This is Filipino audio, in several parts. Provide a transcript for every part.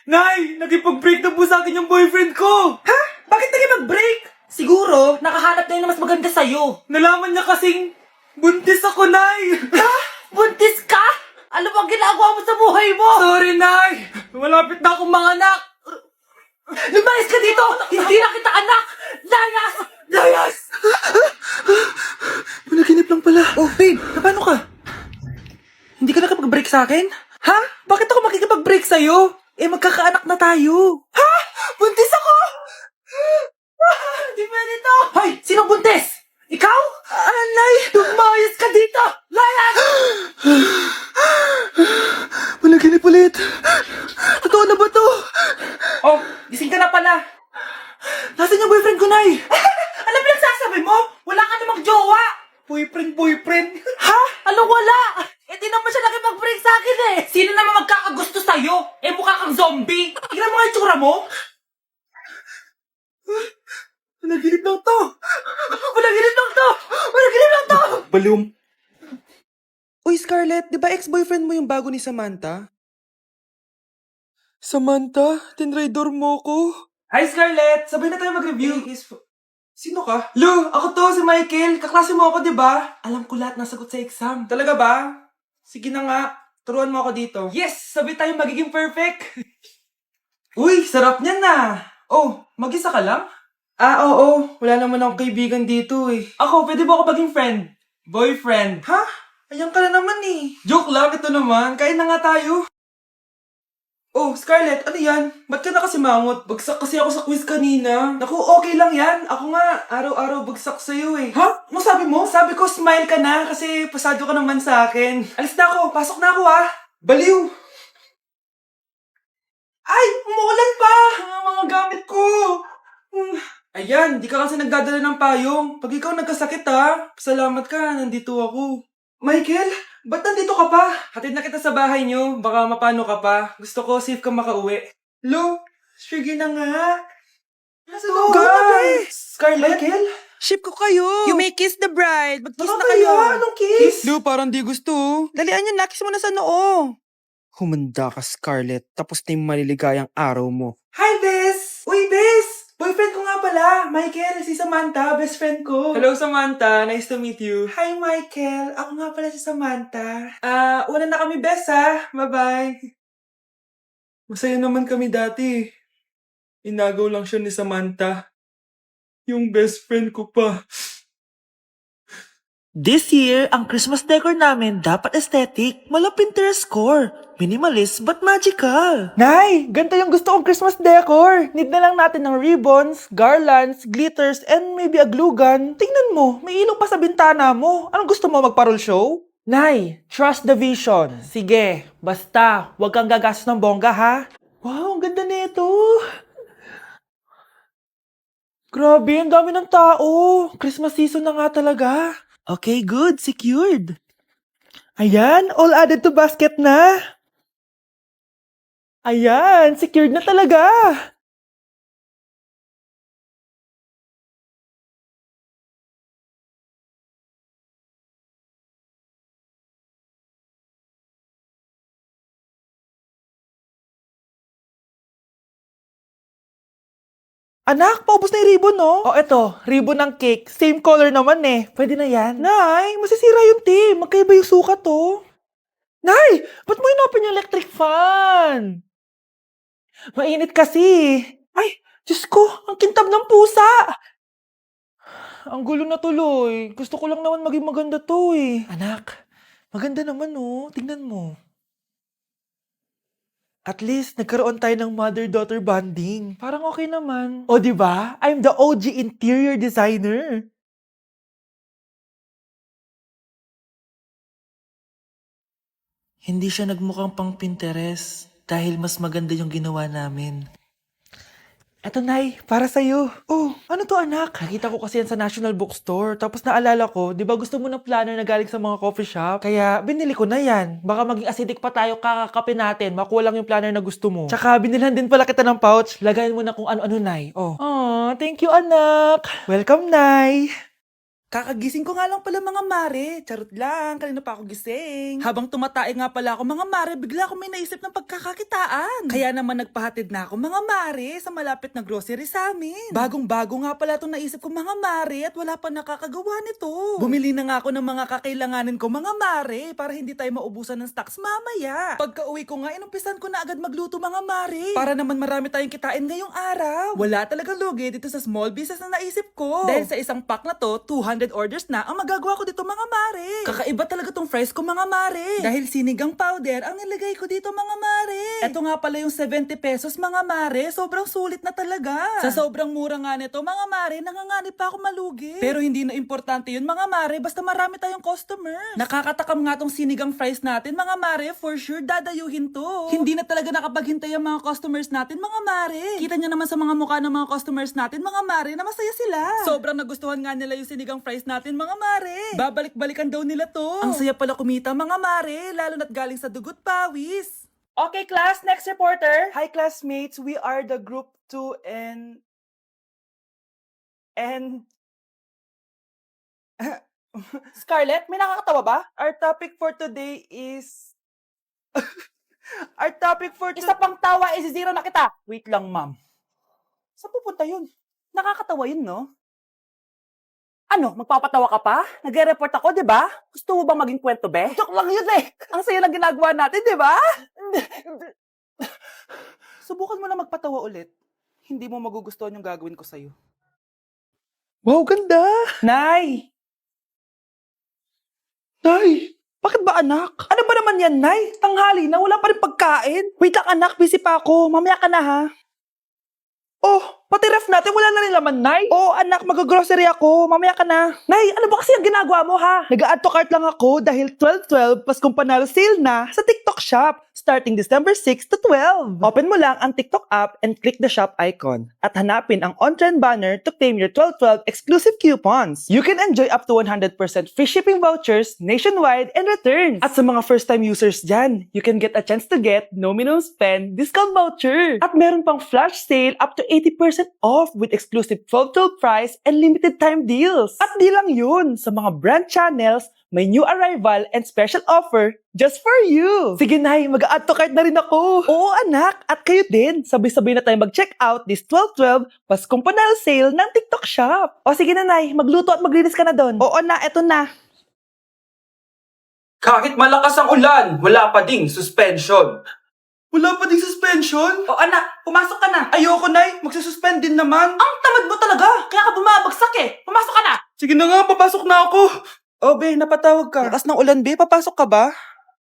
Nay, nagipag-break na po sa akin yung boyfriend ko! Ha? Bakit naging mag-break? Siguro, nakahanap na yun na mas maganda sa'yo. Nalaman niya kasing buntis ako, Nay! Ha? Buntis ka? Ano bang ginagawa mo sa buhay mo? Sorry, Nay! Malapit na akong manganak! Lumayas ka dito! Hindi na kita anak! Layas! Layas! Panaginip lang pala. Oh, babe, paano ka? Hindi ka nakapag-break sa akin? Ha? Bakit ako makikipag-break sa'yo? Eh, magkakaanak na tayo. Ha? Buntis ako? Di pwede to. Hoy, sinong buntis? Ikaw? Anay! Lumayas ka dito! Layas! Panaginip ulit. Totoo na ba to? Oh, gising ka na pala. Nasaan yung boyfriend ko, Nay? Ano pinagsasabi mo? Wala ka namang jowa. Boyfriend! Ha? Anong wala? Eh, di naman siya nakipag-break sa akin eh. Sino naman magkakagusto sa'yo? Eh, mukha kang zombie. Tingnan mo nga yung tsura mo. Panaginip lang to! Panaginip lang to! Panaginip lang to! Baliw. Uy, Scarlett, di ba ex-boyfriend mo yung bago ni Samantha? Samantha, tinraidor mo ko. Hi, Scarlett! Sabay na tayo mag-review. Sino ka? Lu, ako to, si Michael. Kaklase mo ako, di ba? Alam ko lahat ng sagot sa exam. Talaga ba? Sige na nga. Turuan mo ako dito. Yes! Sabay tayo magiging perfect! Uy, sarap niyan na! Oh, mag-isa ka lang? Oo. Wala naman akong kaibigan dito eh. Ako, pwede ba ako maging friend? Boyfriend. Ha? Ayan ka na naman eh. Joke lang, ito naman. Kain na nga tayo. Oh, Scarlett, ano yan? Ba't ka na kasi mangot? Bagsak kasi ako sa quiz kanina. Naku, okay lang yan. Ako nga, araw-araw bagsak sa'yo eh. Ha? Ano sabi mo? Sabi ko, smile ka na kasi pasado ka naman sa akin. Alis na ako, pasok na ako ah. Baliw! Ay, umuulan pa! Ang mga gamit ko! Ayan, di ka kasi nagdadala ng payong. Pag ikaw nagkasakit ha, pasalamat ka, nandito ako. Michael, ba't nandito ka pa? Hatid na kita sa bahay niyo, baka mapano ka pa. Gusto ko safe ka makauwi. Lo, sige na nga. Nasa loob Go na, ka. be. Scarlett? Michael? Ship ko kayo. You may kiss the bride. Mag-kiss na Nakakaya, kayo. anong kiss? Lu, parang di gusto. Dalian yun, nakis mo na sa noo. Humanda ka, Scarlett. Tapos na yung maliligayang araw mo. Hi, Bes! Uy, Bes! Boyfriend ko nga pala, Michael, si Samantha, best friend ko. Hello, Samantha. Nice to meet you. Hi, Michael. Ako nga pala si Samantha. Una na kami, Bes, ha? Bye-bye. Masaya naman kami dati. Inagaw lang siya ni Samantha. Yung best friend ko pa. This year, ang Christmas decor namin dapat aesthetic, mala Pinterest score, minimalist but magical. Nay, ganito yung gusto kong Christmas decor. Need na lang natin ng ribbons, garlands, glitters, and maybe a glue gun. Tingnan mo, may ilaw pa sa bintana mo. Anong gusto mo, mag-parol show? Nay, trust the vision. Sige, basta, huwag kang gagastos ng bongga ha. Wow, ang ganda nito. Grabe, ang dami ng tao. Christmas season na nga talaga. Okay, good, secured. Ayan, all added to basket na. Ayan, secured na talaga. Anak, paubos na yung ribbon, no? O, eto, ribbon ng cake. Same color naman eh. Pwede na yan. Nay, masisira yung team. Magkaiba yung sukat, oh. Nay, ba't mo inopin yung electric fan? Mainit kasi. Ay, Diyos ko, ang kintab ng pusa. Ang gulo na tuloy. Gusto ko lang naman maging maganda to eh. Anak, maganda naman oh. Tingnan mo. At least, nagkaroon tayo ng mother-daughter bonding. Parang okay naman. O, di ba? I'm the OG interior designer. Hindi siya nagmukhang pang Pinterest dahil mas maganda yung ginawa namin. Eto, Nay, para sa'yo. Oh, ano to, anak? Nakita ko kasi yan sa National Bookstore. Tapos naalala ko, di ba gusto mo ng planner na galing sa mga coffee shop? Kaya binili ko na yan. Baka maging acidic pa tayo kakakapin natin. Makuha lang yung planner na gusto mo. Tsaka binilhan din pala kita ng pouch. Lagayan mo na kung ano-ano, Nay. Oh. Aw, thank you, anak. Welcome, Nay. Kakagising ko nga lang pala mga mare. Charot lang, kanina pa ako gising. Habang tumatae nga pala ako mga mare, bigla ako may naisip ng pagkakakitaan. Kaya naman nagpahatid na ako mga mare sa malapit na grocery sa amin. Bagong-bago nga pala itong naisip ko mga mare at wala pa nakakagawa nito. Bumili na nga ako ng mga kakailanganin ko mga mare para hindi tayo maubusan ng stocks mamaya. Pagka uwi ko nga, inumpisan ko na agad magluto mga mare. Para naman marami tayong kitain ngayong araw. Wala talagang lugi dito sa small business na naisip ko. Dahil sa isang pack na to, 200 orders na ang magagawa ko dito mga mare. Kakaiba talaga tong fries ko mga mare. Dahil sinigang powder ang nilagay ko dito mga mare. Ito nga pala yung 70 pesos mga mare. Sobrang sulit na talaga. Sa sobrang mura nga nito mga mare, nanganganib pa ako malugi. Pero hindi na importante yun mga mare, basta marami tayong customers. Nakakatakam nga tong sinigang fries natin mga mare, for sure dadayuhin to. Hindi na talaga nakapaghintay ang mga customers natin mga mare. Kita niyo naman sa mga mukha ng mga customers natin mga mare na masaya sila. Sobrang nagustuhan nga nila yung sinigang fries natin mga mare. Babalik-balikan daw nila to. Ang saya pala kumita mga mare, lalo na't galing sa dugot pawis. Okay, class, next reporter. Hi, classmates. We are the group 2 and Scarlett, may nakakatawa ba? Our topic for today is Isa pang tawa is zero na kita. Wait lang, ma'am. Saan pupunta yun? Nakakatawa yun, no? Ano, magpapatawa ka pa? Nagre-report ako, di ba? Gusto mo bang maging kwento, be? Joke lang yun eh. Ang saya lang ginagawa natin, di ba? Subukan mo na magpatawa ulit. Hindi mo magugustuhan yung gagawin ko sa'yo. Wow, ganda! Nay! Nay, bakit ba anak? Ano ba naman yan, Nay? Tanghali na, wala pa rin pagkain. Wait lang anak, busy pa ako. Mamaya ka na ha. Oh, pati ref natin, wala na rin laman, Nay. Oo anak, mag-grocery ako. Mamaya ka na. Nay, ano ba kasi ang ginagawa mo, ha? Nag-add to cart lang ako dahil 12-12 Paskong Panalo sale na sa TikTok Shop starting December 6 to 12. Open mo lang ang TikTok app and click the shop icon at hanapin ang on-trend banner to claim your 12-12 exclusive coupons. You can enjoy up to 100% free shipping vouchers nationwide and returns. At sa mga first-time users dyan, you can get a chance to get no minimum spend discount voucher. At meron pang flash sale up to 80% off with exclusive 12-12 price and limited time deals. At di lang yun, sa mga brand channels, may new arrival and special offer just for you. Sige Nay, mag-add to cart na rin ako. Oo anak, at kayo din. Sabay-sabay na tayo mag-check out this 12-12 Paskong Panalo sale ng TikTok Shop. O sige na Nay, magluto at maglinis ka na doon. Oo na, eto na. Kahit malakas ang ulan, wala pa ding suspension. Wala pa ding suspension? O anak, pumasok ka na. Ayoko, Nay. Magsususpend din naman. Ang tamad mo talaga. Kaya ka bumabagsak eh. Pumasok ka na. Sige na nga, papasok na ako. Oh, be, napatawag ka. Lakas ng ulan, be. Papasok ka ba?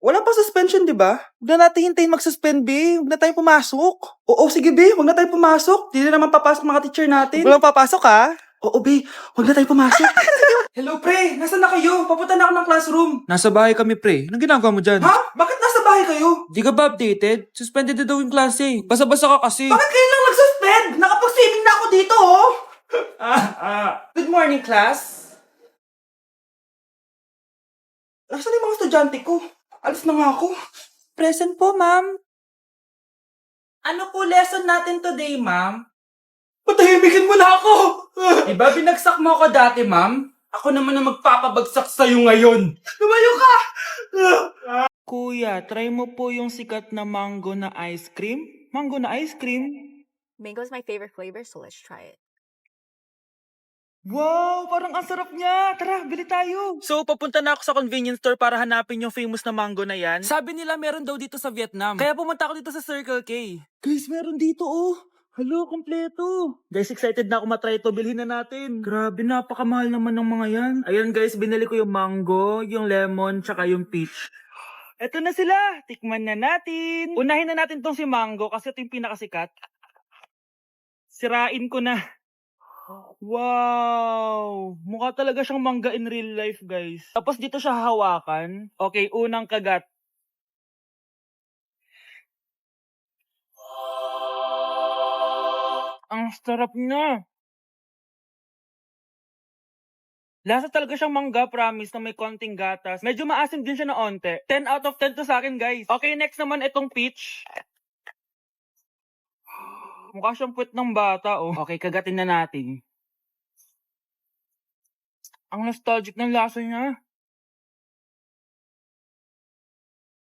Wala pa suspension, di ba? Huwag na natin hintayin mag-suspend, be. Huwag na tayo pumasok. Oo, sige, be. Huwag na tayo pumasok. Di na naman papasok mga teacher natin. Walang papasok, ha? Oo, be. Huwag na tayo pumasok. Hello, pre. Nasaan na kayo? Papunta na ako ng classroom. Nasa bahay kami, pre. Anong ginagawa mo dyan? Ha? Bakit nasa bahay kayo? Di ka ba updated? Suspended na daw yung klase. Basa-basa ka kasi. Bakit kayo lang nag-suspend? Nakapag-swimming na ako dito, oh. Good morning, class. Nasaan yung mga estudyante ko? Alis na nga ako. Present po, ma'am. Ano po lesson natin today, ma'am? Patahimikin mo na ako. Diba binagsak mo ako dati, ma'am? Ako naman ang magpapabagsak sa'yo ngayon. Lumayo ka. Kuya, try mo po yung sikat na mango na ice cream. Mango na ice cream? Mango is my favorite flavor, so let's try it. Wow, parang ang sarap niya. Tara, bili tayo. So, papunta na ako sa convenience store para hanapin yung famous na mango na yan. Sabi nila meron daw dito sa Vietnam. Kaya pumunta ako dito sa Circle K. Guys, meron dito oh. Hello, kompleto. Guys, excited na ako matry ito. Bilhin na natin. Grabe, napakamahal naman ng mga yan. Ayun guys, binili ko yung mango, yung lemon, tsaka yung peach. Eto na sila. Tikman na natin. Unahin na natin tong si mango kasi ito yung pinakasikat. Sirain ko na. Wow! Mukha talaga siyang mangga in real life, guys. Tapos dito siya hahawakan. Okay, unang kagat. Ang sarap niya. Lasa talaga siyang mangga, promise, na may konting gatas. Medyo maasim din siya na onte. 10 out of 10 to sa akin, guys. Okay, next naman itong peach. Mukha siyang puwet ng bata, oh. Okay, kagatin na natin. Ang nostalgic ng lasa niya.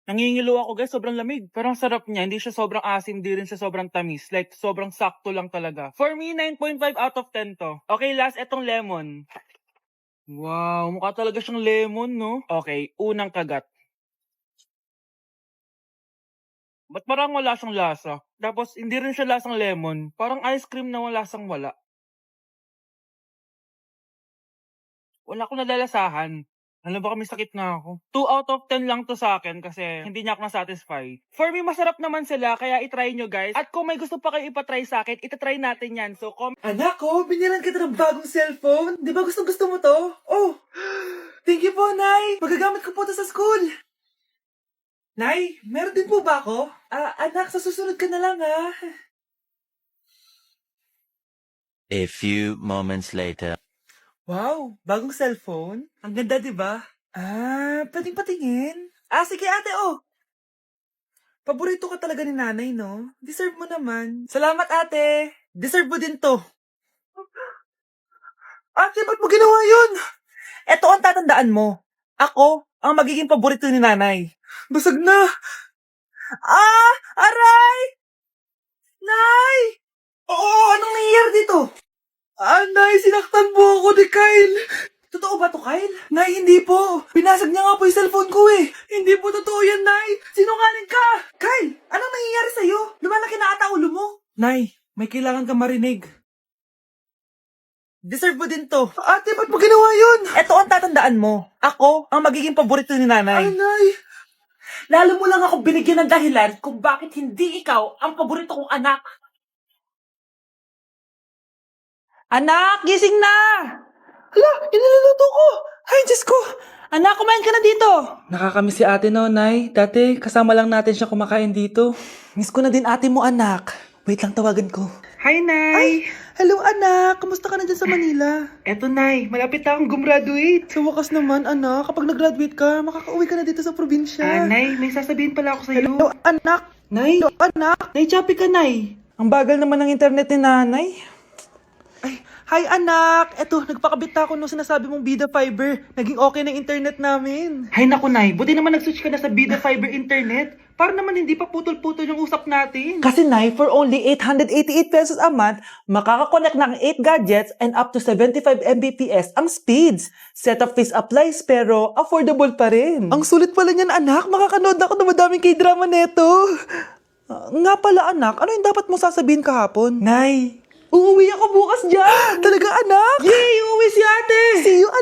Nangingilo ako guys, sobrang lamig. Pero ang sarap niya, hindi siya sobrang asim, hindi rin siya sobrang tamis. Like, sobrang sakto lang talaga. For me, 9.5 out of 10 to. Okay, last, etong lemon. Wow, mukha talaga siyang lemon, no? Okay, unang kagat. Ba't parang wala siyang lasa? Tapos, hindi rin siya lasang lemon. Parang ice cream na wala lasang wala. Wala akong nadalasahan. Alam ba kami sakit na ako? 2 out of 10 lang to sa akin kasi hindi niya ako na-satisfy. For me, masarap naman sila kaya itry nyo guys. At kung may gusto pa kayo ipatry sa akin, itatry natin yan. So, Anak ko, binilan kita ng bagong cellphone. Di ba gusto mo to? Oh, thank you po, Nay. Magagamit ko po to sa school. Nay, meron din po ba ako? Anak, sa susunod ka na lang, ha? A few moments later. Wow, bagong cellphone? Ang ganda, di ba? Pwedeng patingin? Sige ate, oh. Paborito ka talaga ni nanay, no? Deserve mo naman. Salamat, ate. Deserve mo din to. Ate, ba't mo ginawa yun? Eto ang tatandaan mo. Ako ang magiging paborito ni nanay. Basag na. Aray! Nay! Oo, anong nangyayari dito? Nay, sinaktan po ako ni Kyle. Totoo ba to, Kyle? Nay, hindi po. Pinasag niya nga po yung cellphone ko eh. Hindi po totoo yan, Nay. Sinungaling ka. Kyle, anong nangyayari sa'yo? Lumalaki na ata ulo mo. Nay, may kailangan kang marinig. Deserve mo din to. Ate, ba't mo ginawa yun? Eto ang tatandaan mo. Ako ang magiging paborito ni nanay. Nay. Lalo mo lang ako binigyan ng dahilan kung bakit hindi ikaw ang paborito kong anak. Anak, gising na! Hala, iniluluto ko. Ay, Diyos ko. Anak, kumain ka na dito! Nakakamiss si ate no, Nay. Dati, kasama lang natin siya kumakain dito. Miss ko na din ate mo, anak. Wait lang, tawagan ko. Hi, Nay! Hello, anak. Kamusta ka na dyan sa Manila? Eto, Nay. Malapit na akong gumraduate. Sa wakas naman, anak. Kapag nag-graduate ka, makakauwi ka na dito sa probinsya. Nay, may sasabihin pala ako sa'yo. Hello, anak. Nay! Hello, anak. Nay, choppy ka, Nay! Ang bagal naman ng internet ni nanay. Hi anak! Eto, nagpakabit na ako nung sinasabi mong Bida Fiber. Naging okay na internet namin. Hay naku, Nay, buti naman nag-switch ka na sa Bida Fiber Internet. Para naman hindi pa putol-putol yung usap natin. Kasi Nay, for only 888 pesos a month, makakakonect ng 8 gadgets and up to 75 Mbps ang speeds. Setup fees applies pero affordable pa rin. Ang sulit pala niyan anak, makakanood ako ng madaming K-drama neto. Nga pala anak, ano yung dapat mo sasabihin kahapon? Nay, uuwi ako bukas dyan! Talaga anak? Yay! Uuwi si ate! See you anak!